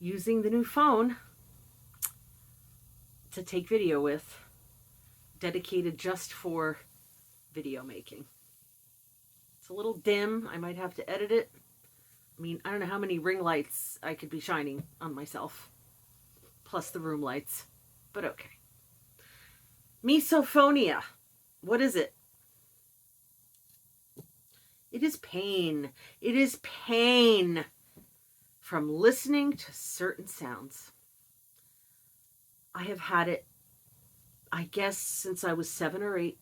using the new phone to take video with, dedicated just for video making. It's a little dim. I might have to edit it. I mean, I don't know how many ring lights I could be shining on myself, plus the room lights, but okay. Misophonia. What is it? It is pain. It is pain from listening to certain sounds. I have had it, I guess, since I was 7 or 8.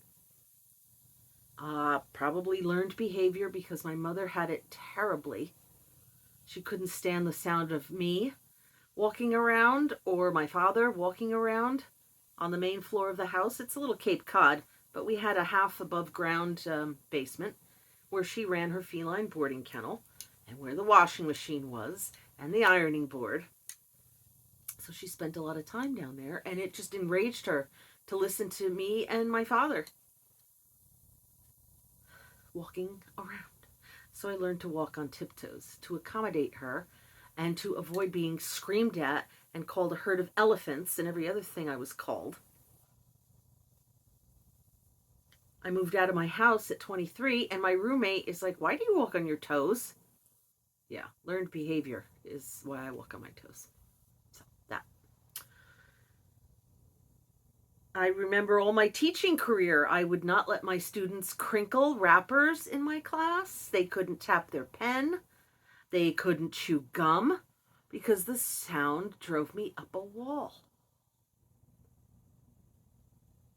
Probably learned behavior because my mother had it terribly. She couldn't stand the sound of me walking around or my father walking around on the main floor of the house. It's a little Cape Cod, but we had a half above ground basement where she ran her feline boarding kennel and where the washing machine was and the ironing board. So she spent a lot of time down there, and it just enraged her to listen to me and my father walking around. So I learned to walk on tiptoes to accommodate her and to avoid being screamed at and called a herd of elephants and every other thing I was called. I moved out of my house at 23, and my roommate is like, "Why do you walk on your toes?" Yeah, learned behavior is why I walk on my toes. So that. I remember all my teaching career, I would not let my students crinkle wrappers in my class. They couldn't tap their pen. They couldn't chew gum because the sound drove me up a wall.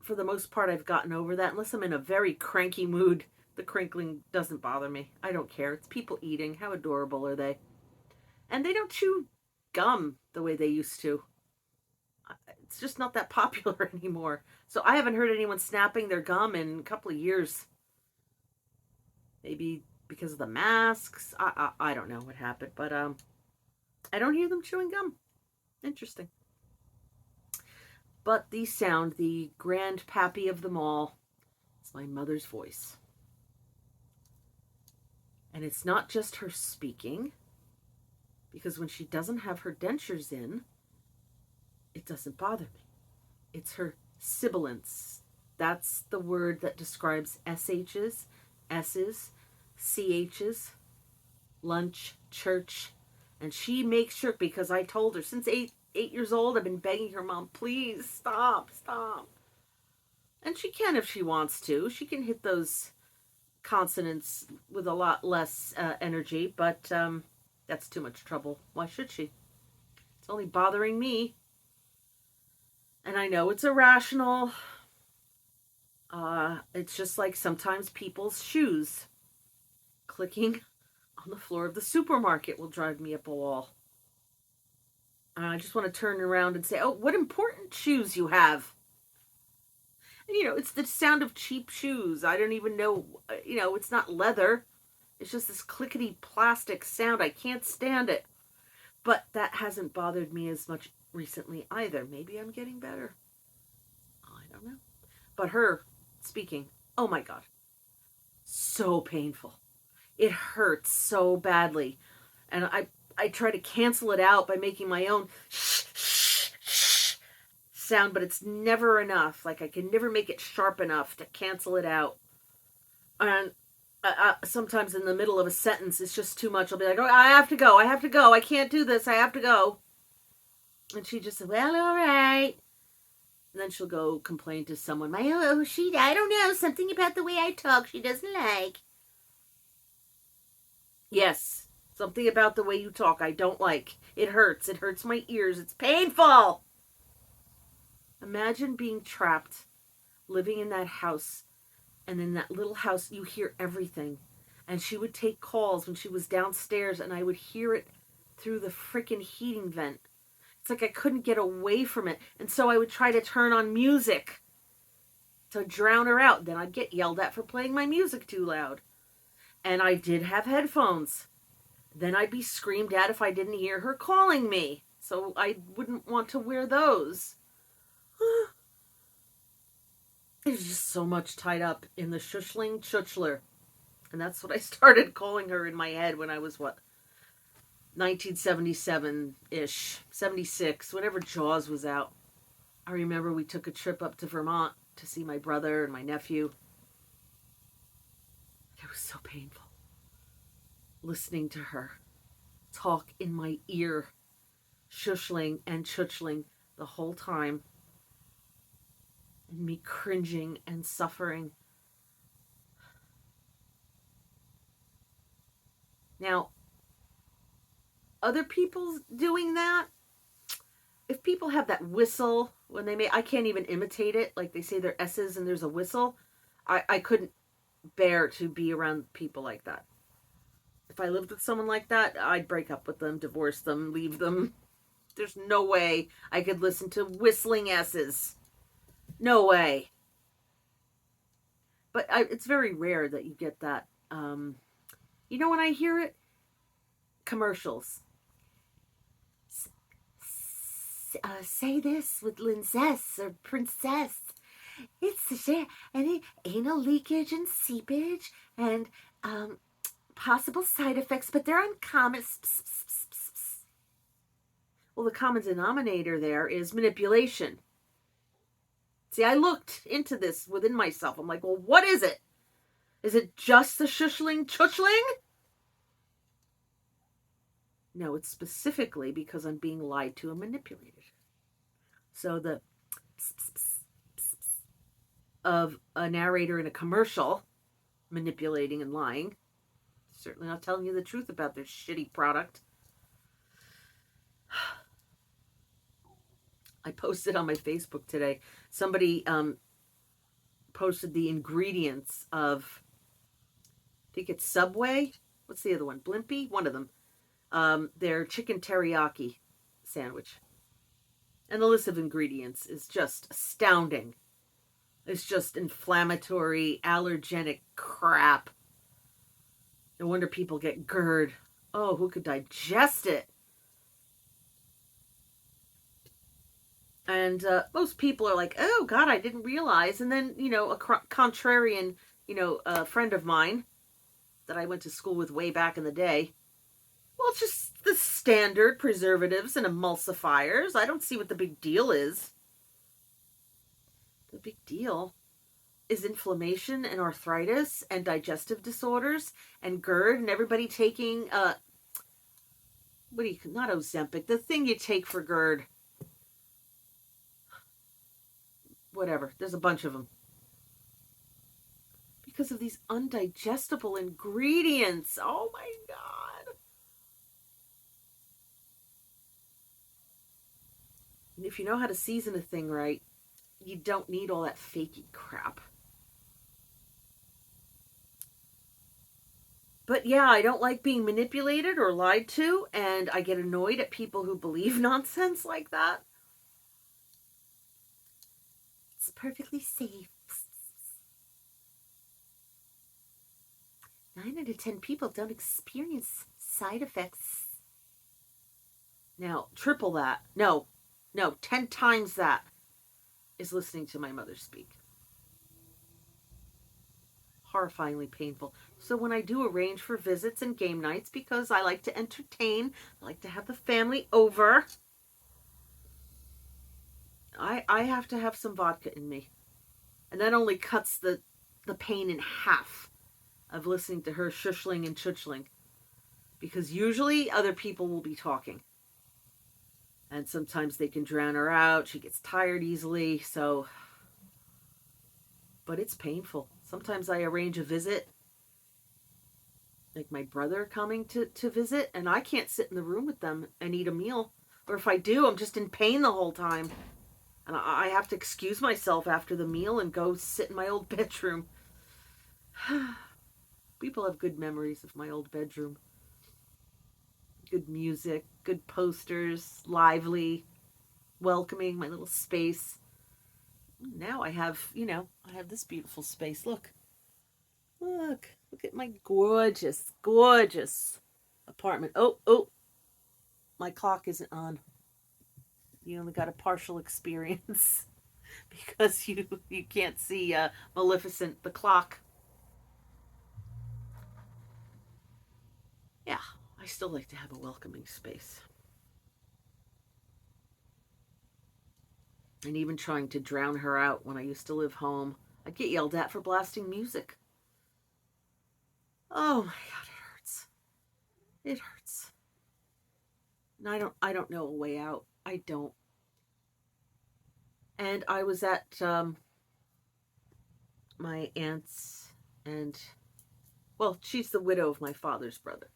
For the most part, I've gotten over that. Unless I'm in a very cranky mood, the crinkling doesn't bother me. I don't care. It's people eating. How adorable are they? And they don't chew gum the way they used to. It's just not that popular anymore. So I haven't heard anyone snapping their gum in a couple of years. Maybe because of the masks. I don't know what happened, but I don't hear them chewing gum. Interesting. But the sound, the grandpappy of them all, is my mother's voice. And it's not just her speaking, because when she doesn't have her dentures in, it doesn't bother me. It's her sibilance. That's the word that describes SHs, S's, CHs, lunch, church. And she makes sure, because I told her since 8 years old, I've been begging her, "Mom, please stop. And she can if she wants to. She can hit those consonants with a lot less energy, but that's too much trouble. Why should she? It's only bothering me. And I know it's irrational. It's just like sometimes people's shoes clicking on the floor of the supermarket will drive me up a wall. I just want to turn around and say, "Oh, what important shoes you have." And, it's the sound of cheap shoes. I don't even know, it's not leather. It's just this clickety plastic sound. I can't stand it. But that hasn't bothered me as much recently either. Maybe I'm getting better. I don't know. But her speaking, oh my God, so painful. It hurts so badly. And I try to cancel it out by making my own sound, but it's never enough. Like I can never make it sharp enough to cancel it out. And sometimes in the middle of a sentence, it's just too much. I'll be like, "Oh, I have to go. I can't do this. I have to go." And she just said, "Well, all right." And then she'll go complain to someone. I don't know, something about the way I talk she doesn't like. Yes, something about the way you talk I don't like. It hurts. It hurts my ears. It's painful. Imagine being trapped, living in that house. And in that little house, you hear everything. And she would take calls when she was downstairs, and I would hear it through the frickin' heating vent. It's like I couldn't get away from it. And so I would try to turn on music to drown her out. Then I'd get yelled at for playing my music too loud. And I did have headphones. Then I'd be screamed at if I didn't hear her calling me. So I wouldn't want to wear those. There's just so much tied up in the shushling chuchler. And that's what I started calling her in my head when I was, 1977-ish, 76, whenever Jaws was out. I remember we took a trip up to Vermont to see my brother and my nephew. It was so painful listening to her talk in my ear, shushling and chuchling the whole time, and me cringing and suffering. Now, other people doing that, if people have that whistle when they I can't even imitate it, like they say their S's and there's a whistle, I couldn't bear to be around people like that. If I lived with someone like that, I'd break up with them, divorce them, leave them. There's no way I could listen to whistling S's. No way. But it's very rare that you get that. You know when I hear it? Commercials. Say this with Linzess or Princess. It's any anal leakage and seepage and possible side effects, but they're uncommon. Well, the common denominator there is manipulation. See, I looked into this within myself. I'm like, well, what is it? Is it just the shushling chuchling? No, it's specifically because I'm being lied to and manipulated. So the of a narrator in a commercial manipulating and lying, certainly not telling you the truth about their shitty product. I posted on my Facebook today. Somebody posted the ingredients of, I think it's Subway. What's the other one? Blimpie? One of them. Their chicken teriyaki sandwich. And the list of ingredients is just astounding. It's just inflammatory, allergenic crap. No wonder people get GERD. Oh, who could digest it? And most people are like, oh, God, I didn't realize. And then, a contrarian, a friend of mine that I went to school with way back in the day. Well, it's just the standard preservatives and emulsifiers. I don't see what the big deal is. The big deal is inflammation and arthritis and digestive disorders and GERD and everybody taking, not Ozempic, the thing you take for GERD. Whatever, there's a bunch of them. Because of these undigestible ingredients. Oh my God. And if you know how to season a thing right, you don't need all that fakey crap. But yeah, I don't like being manipulated or lied to, and I get annoyed at people who believe nonsense like that. It's perfectly safe. 9 out of 10 people don't experience side effects. Now, triple that. No, 10 times that is listening to my mother speak. Horrifyingly painful. So when I do arrange for visits and game nights, because I like to entertain, I like to have the family over, I have to have some vodka in me. And that only cuts the pain in half of listening to her shushling and chuchling. Because usually other people will be talking. And sometimes they can drown her out. She gets tired easily, so... But it's painful. Sometimes I arrange a visit, like my brother coming to visit, and I can't sit in the room with them and eat a meal. Or if I do, I'm just in pain the whole time. And I have to excuse myself after the meal and go sit in my old bedroom. People have good memories of my old bedroom. Good music, good posters, lively, welcoming, my little space. Now I have, I have this beautiful space. Look at my gorgeous, gorgeous apartment. Oh, my clock isn't on. You only got a partial experience because you can't see Maleficent, the clock. Yeah, I still like to have a welcoming space. And even trying to drown her out when I used to live home, I'd get yelled at for blasting music. Oh my God, it hurts. It hurts. And I don't know a way out. I don't. And I was at my aunt's, and well, she's the widow of my father's brother.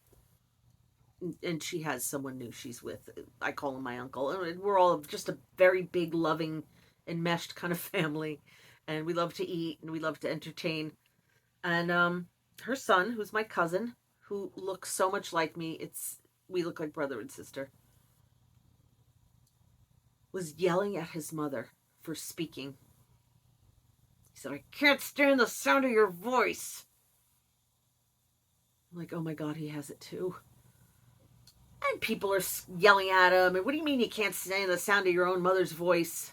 And she has someone new she's with. I call him my uncle. And we're all just a very big, loving, enmeshed kind of family. And we love to eat and we love to entertain. And her son, who's my cousin, who looks so much like me, we look like brother and sister, was yelling at his mother for speaking. He said, "I can't stand the sound of your voice." I'm like, oh my God, he has it too. And people are yelling at him. And what do you mean you can't stand the sound of your own mother's voice?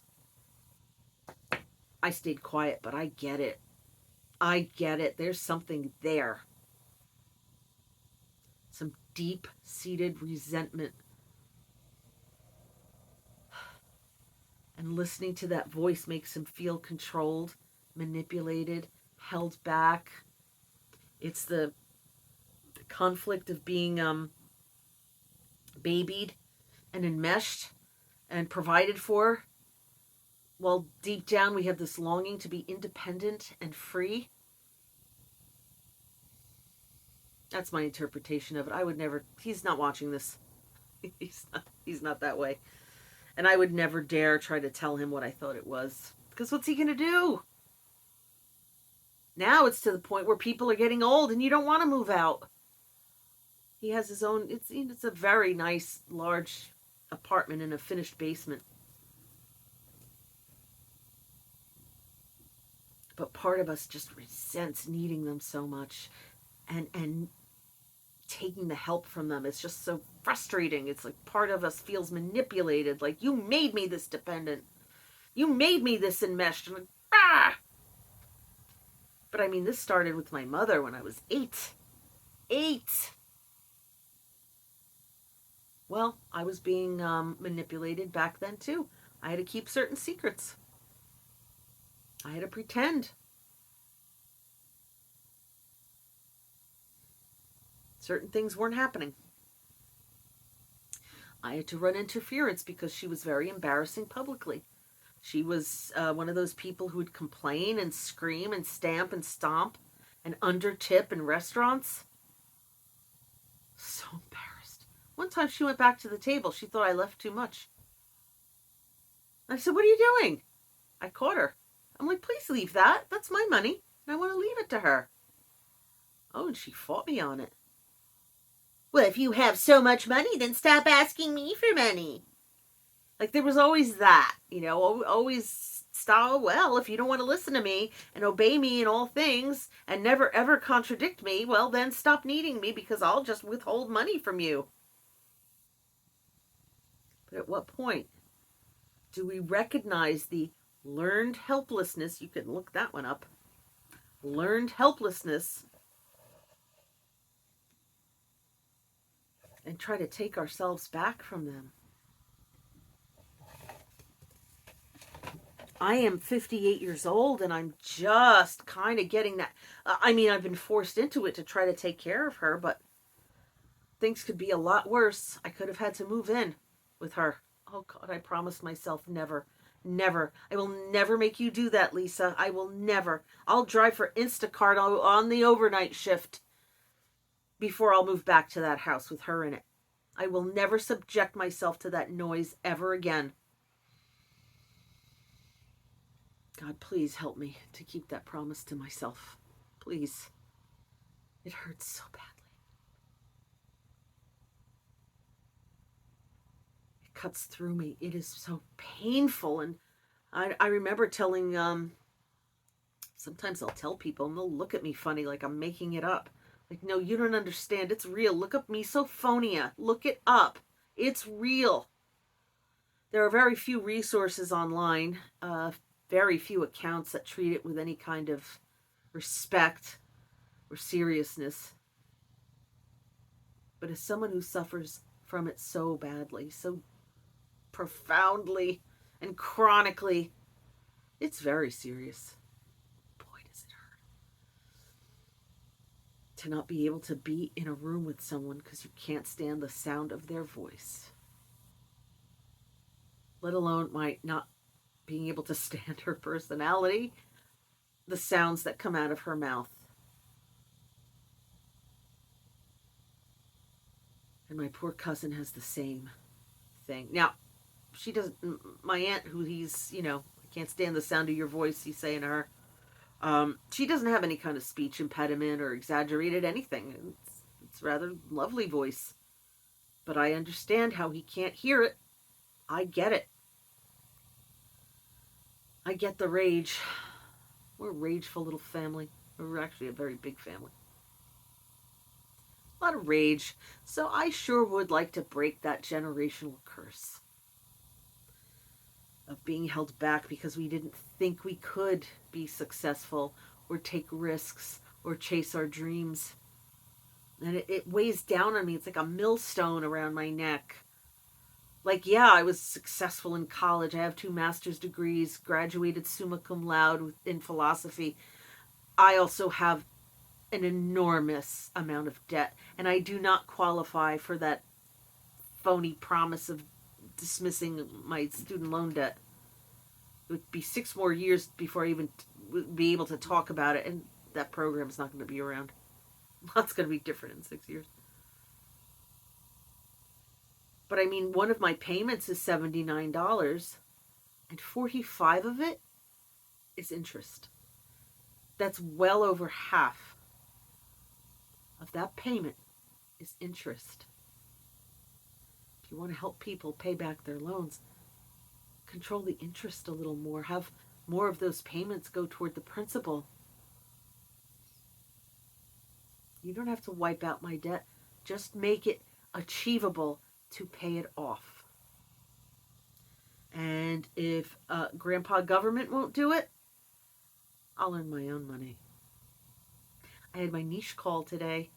I stayed quiet, but I get it. I get it. There's something there. Some deep-seated resentment. And listening to that voice makes him feel controlled, manipulated, held back. It's the conflict of being babied and enmeshed and provided for. Well, deep down we have this longing to be independent and free. That's my interpretation of it. I would never, he's not watching this. He's not that way. And I would never dare try to tell him what I thought it was. Because what's he going to do? Now it's to the point where people are getting old and you don't want to move out. He has his own, it's a very nice, large apartment in a finished basement. But part of us just resents needing them so much. And taking the help from them. It's just so frustrating. It's like part of us feels manipulated. Like, you made me this dependent. You made me this enmeshed. I'm like, ah! But I mean, this started with my mother when I was 8. 8! Well, I was being manipulated back then too. I had to keep certain secrets. I had to pretend. Certain things weren't happening. I had to run interference because she was very embarrassing publicly. She was one of those people who would complain and scream and stamp and stomp and undertip in restaurants. So embarrassed. One time she went back to the table. She thought I left too much. I said, "What are you doing?" I caught her. I'm like, "Please leave that. That's my money. And I want to leave it to her." Oh, and she fought me on it. "Well, if you have so much money, then stop asking me for money." Like, there was always that, always style. Well, if you don't want to listen to me and obey me in all things and never ever contradict me, well, then stop needing me because I'll just withhold money from you. But at what point do we recognize the learned helplessness? You can look that one up. Learned helplessness. And try to take ourselves back from them. I am 58 years old and I'm just kind of getting that. I've been forced into it to try to take care of her, but things could be a lot worse. I could have had to move in with her. Oh God, I promised myself never, never. I will never make you do that, Lisa. I will never. I'll drive for Instacart on the overnight shift before I'll move back to that house with her in it. I will never subject myself to that noise ever again. God, please help me to keep that promise to myself. Please. It hurts so badly. It cuts through me. It is so painful. And I remember telling, sometimes I'll tell people and they'll look at me funny like I'm making it up. Like, no, you don't understand. It's real. Look up Misophonia. Look it up. It's real. There are very few resources online, very few accounts that treat it with any kind of respect or seriousness. But as someone who suffers from it so badly, so profoundly and chronically, it's very serious. Boy, does it hurt. To not be able to be in a room with someone because you can't stand the sound of their voice. Let alone my not being able to stand her personality, the sounds that come out of her mouth. And my poor cousin has the same thing. Now, she doesn't, my aunt, who he's, I can't stand the sound of your voice, he's saying to her, she doesn't have any kind of speech impediment or exaggerated anything. It's rather lovely voice. But I understand how he can't hear it. I get it. I get the rage. We're a rageful little family. We're actually a very big family. A lot of rage. So I sure would like to break that generational curse of being held back because we didn't think we could be successful or take risks or chase our dreams. And it weighs down on me. It's like a millstone around my neck. Like, yeah, I was successful in college. I have 2 master's degrees, graduated summa cum laude in philosophy. I also have an enormous amount of debt, and I do not qualify for that phony promise of dismissing my student loan debt. It would be 6 more years before I even would be able to talk about it, and that program is not going to be around. Lots going to be different in 6 years. But I mean, one of my payments is $79, and 45 of it is interest. That's well over half of that payment is interest. If you want to help people pay back their loans, control the interest a little more. Have more of those payments go toward the principal. You don't have to wipe out my debt. Just make it achievable to pay it off. And if Grandpa Government won't do it, I'll earn my own money. I had my niche call today.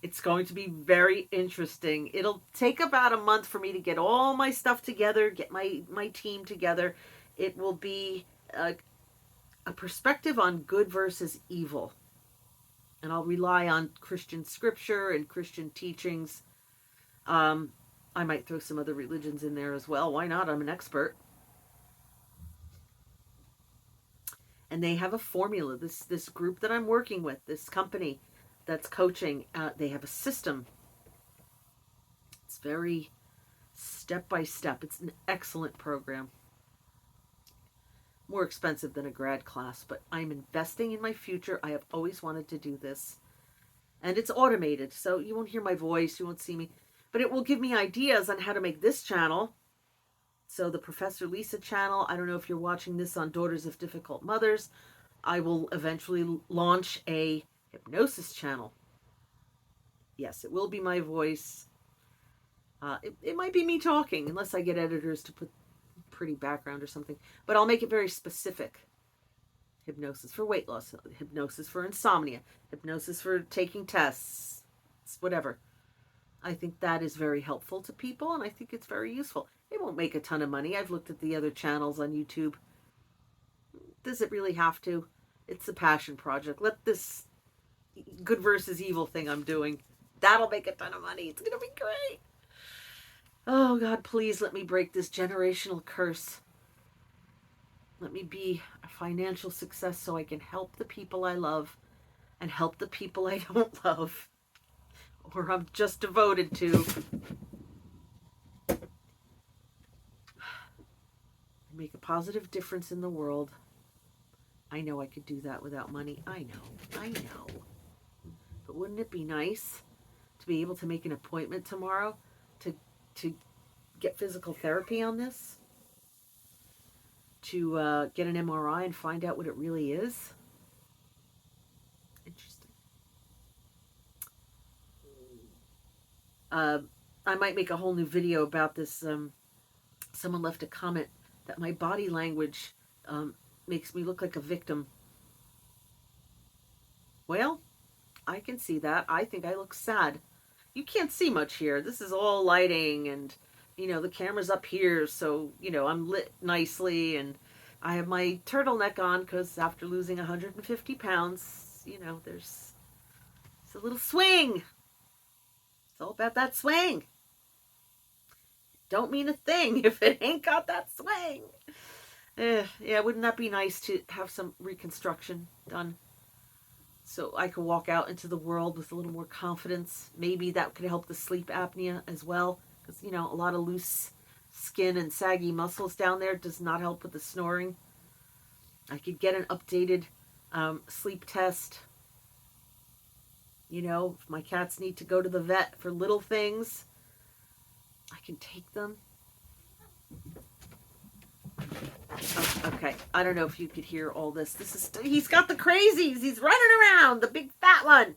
It's going to be very interesting. It'll take about a month for me to get all my stuff together, get my team together. It will be a perspective on good versus evil. And I'll rely on Christian scripture and Christian teachings. I might throw some other religions in there as well. Why not? I'm an expert. And they have a formula. This group that I'm working with, this company that's coaching, they have a system. It's very step by step. It's an excellent program. More expensive than a grad class, but I'm investing in my future. I have always wanted to do this. And it's automated, so you won't hear my voice, you won't see me. But it will give me ideas on how to make this channel. So the Professor Lisa channel, I don't know if you're watching this on Daughters of Difficult Mothers. I will eventually launch a hypnosis channel. Yes, it will be my voice. It might be me talking, unless I get editors to put pretty background or something. But I'll make it very specific. Hypnosis for weight loss, hypnosis for insomnia, hypnosis for taking tests, whatever. I think that is very helpful to people, and I think it's very useful. It won't make a ton of money. I've looked at the other channels on YouTube. Does it really have to? It's a passion project. Let this good versus evil thing I'm doing, that'll make a ton of money. It's going to be great. Oh, God, please let me break this generational curse. Let me be a financial success so I can help the people I love and help the people I don't love or I'm just devoted to. Make a positive difference in the world. I know I could do that without money. I know. But wouldn't it be nice to be able to make an appointment tomorrow to get physical therapy on this? To get an MRI and find out what it really is? Interesting. I might make a whole new video about this. Someone left a comment that my body language makes me look like a victim. Well, I can see that. I think I look sad. You can't see much here. This is all lighting, and the camera's up here, so I'm lit nicely, and I have my turtleneck on because after losing 150 pounds, there's it's a little swing. It's all about that swing. Don't mean a thing if it ain't got that swing. Yeah, wouldn't that be nice to have some reconstruction done so I could walk out into the world with a little more confidence? Maybe that could help the sleep apnea as well, because a lot of loose skin and saggy muscles down there does not help with the snoring. I could get an updated sleep test. If my cats need to go to the vet for little things, I can take them. Oh, okay, I don't know if you could hear all this. He's got the crazies. He's running around, the big fat one.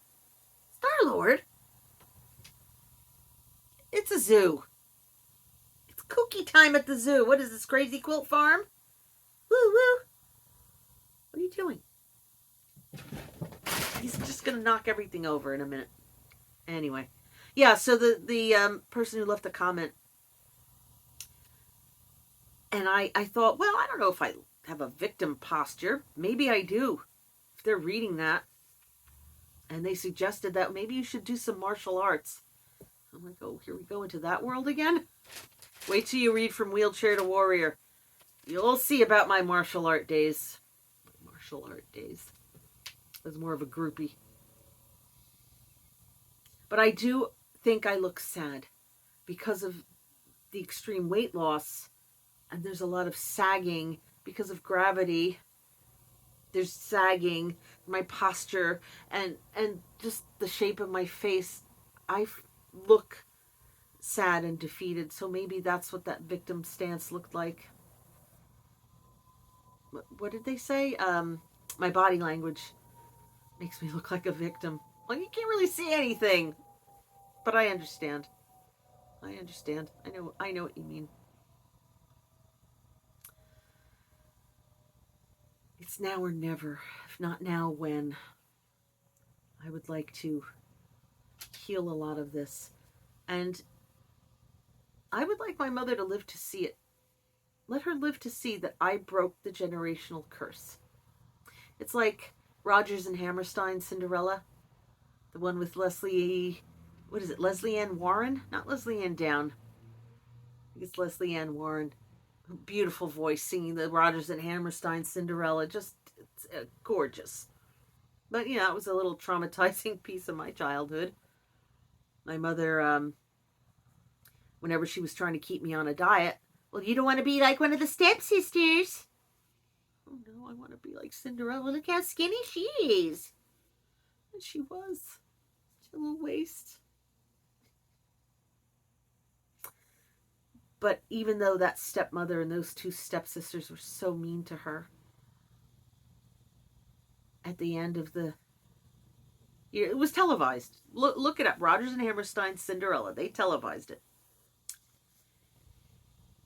Star-Lord. It's a zoo. It's kooky time at the zoo. What is this, Crazy Quilt Farm? Woo woo. What are you doing? He's just going to knock everything over in a minute. Anyway. Yeah, so the person who left a comment, and I thought, well, I don't know if I have a victim posture. Maybe I do. If they're reading that. And they suggested that maybe you should do some martial arts. I'm like, oh, here we go into that world again? Wait till you read From Wheelchair to Warrior. You'll see about my martial art days. Martial art days. I was more of a groupie. But I do think I look sad because of the extreme weight loss. And there's a lot of sagging because of gravity. There's sagging, my posture, and just the shape of my face. I look sad and defeated. So maybe that's what that victim stance looked like. What did they say? My body language makes me look like a victim. Well, you can't really see anything. But I understand. I understand. I know what you mean. It's now or never. If not now, when? I would like to heal a lot of this. And I would like my mother to live to see it. Let her live to see that I broke the generational curse. It's like Rodgers and Hammerstein's Cinderella. The one with Leslie Ann Warren? Not Leslie Ann Down. I think it's Leslie Ann Warren. Beautiful voice singing the Rodgers and Hammerstein Cinderella. Just it's gorgeous. But it was a little traumatizing piece of my childhood. My mother, whenever she was trying to keep me on a diet, well, you don't want to be like one of the stepsisters. Oh no, I want to be like Cinderella. Look how skinny she is. And she was. She had a little waist. But even though that stepmother and those two stepsisters were so mean to her, at the end of it was televised. Look it up. Rodgers and Hammerstein's Cinderella. They televised it.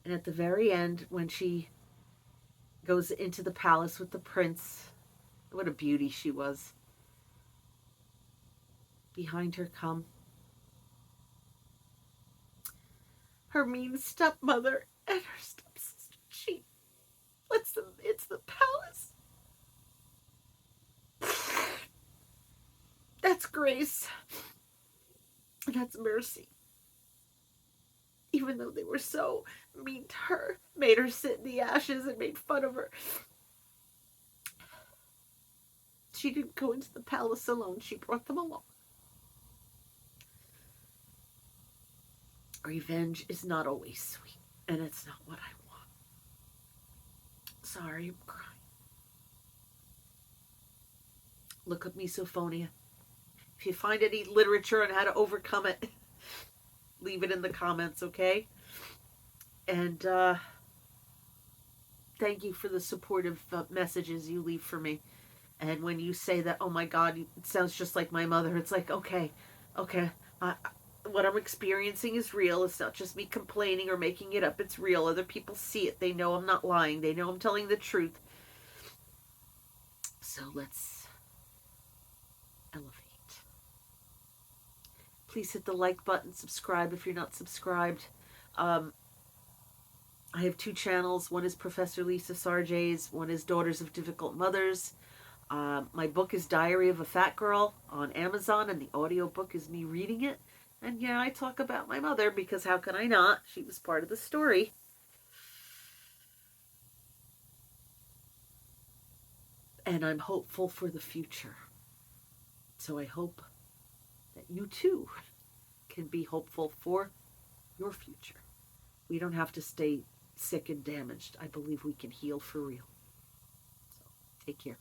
And at the very end, when she goes into the palace with the prince, what a beauty she was. Behind her come her mean stepmother and her stepsister. She lets them into the palace. That's grace. That's mercy. Even though they were so mean to her, made her sit in the ashes and made fun of her. She didn't go into the palace alone. She brought them along. Revenge is not always sweet, and it's not what I want. Sorry, I'm crying. Look up misophonia. If you find any literature on how to overcome it, leave it in the comments, okay? And thank you for the supportive messages you leave for me. And when you say that, oh my God, it sounds just like my mother, it's like, okay, what I'm experiencing is real. It's not just me complaining or making it up. It's real. Other people see it. They know I'm not lying. They know I'm telling the truth. So let's elevate. Please hit the like button, subscribe if you're not subscribed. I have 2 channels. One is Professor Lisa Sarjay's, one is Daughters of Difficult Mothers. My book is Diary of a Fat Girl on Amazon, and the audiobook is me reading it. And yeah, I talk about my mother, because how can I not? She was part of the story. And I'm hopeful for the future. So I hope that you too can be hopeful for your future. We don't have to stay sick and damaged. I believe we can heal for real. So take care.